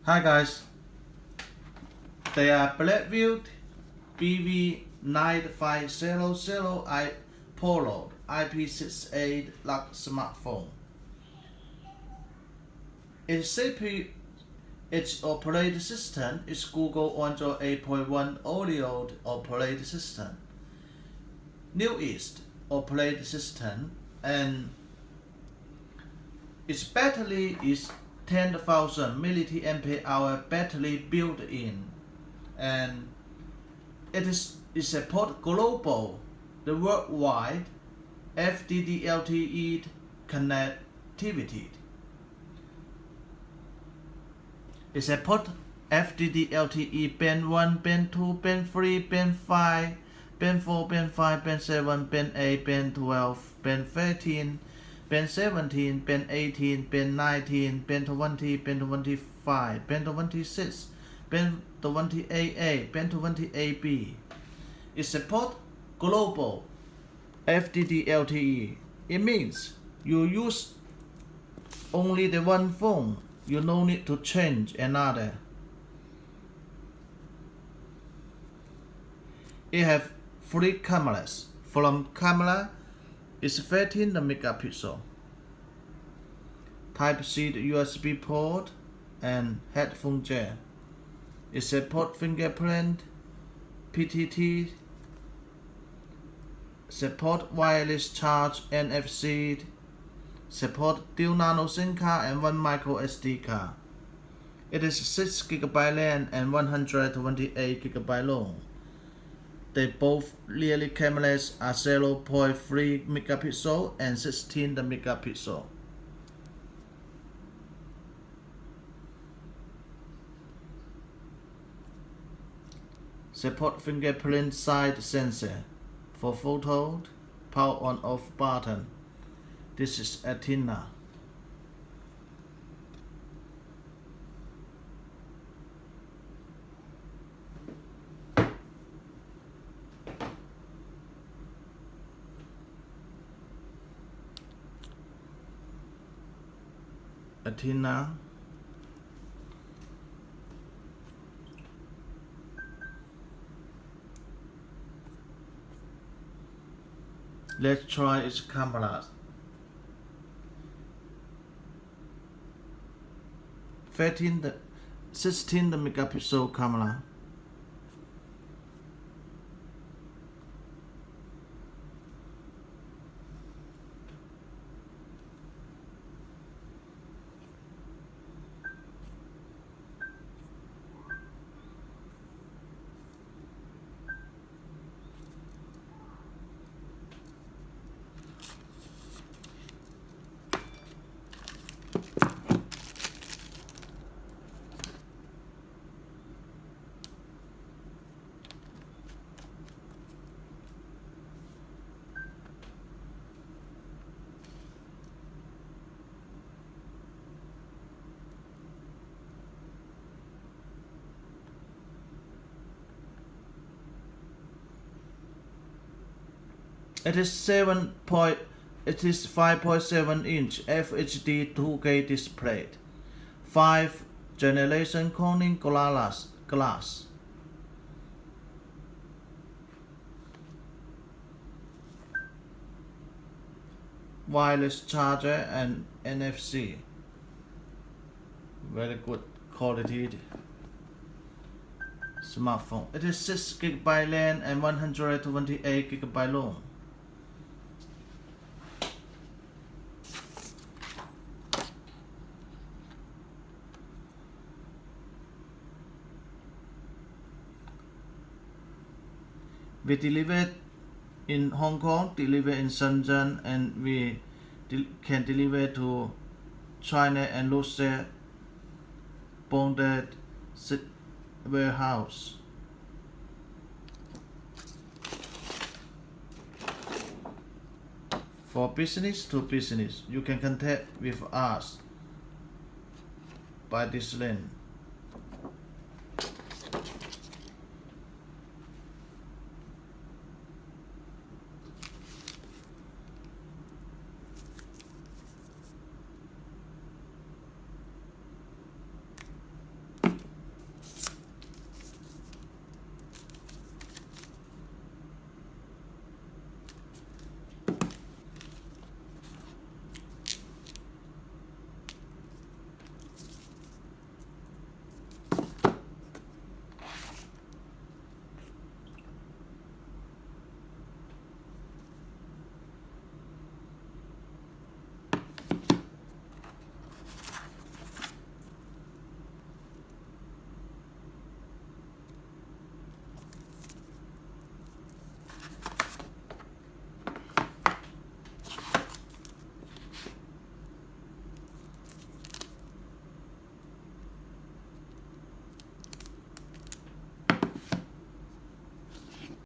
Hi guys, they are Blackview BV9500 Polo IP68 lock smartphone. Its CPU, its operating system is Google Android 8.1 Oreo operating system, newest operating system, and its battery is 10,000 mAh battery built in, and it support global, the worldwide FDD-LTE connectivity. It support FDD-LTE Band 1, Band 2, Band 3, Band 5, Band 4, Band 5, Band 7, Band 8, Band 12, Band 13, Band 17, Band 18, Band 19, Band 20, Band 25, Band 26, Band 28A, Band 28B. It supports global FDD-LTE. It means you use only the one phone. You no need to change another. It have 3 cameras. From camera is 13 megapixel. Type-C USB port and headphone jack. It support fingerprint, PTT, support wireless charge, NFC, support dual nano SIM card and 1 micro SD card. It is 6 GB RAM and 128 GB long. They both rear cameras are 0.3 megapixel and 16 megapixel. Support fingerprint side sensor for photo, power on off button. This is antenna. Antenna. Let's try its camera. 16 megapixel camera. It is 5.7 inch FHD 2K display, 5 generation Corning glass. Wireless charger and NFC. Very good quality smartphone. It is 6 GB RAM and 128 GB long. We deliver in Hong Kong, deliver in Shэньchžэнь, and we can deliver to China and Russia bonded warehouse. For business to business, you can contact with us by this link.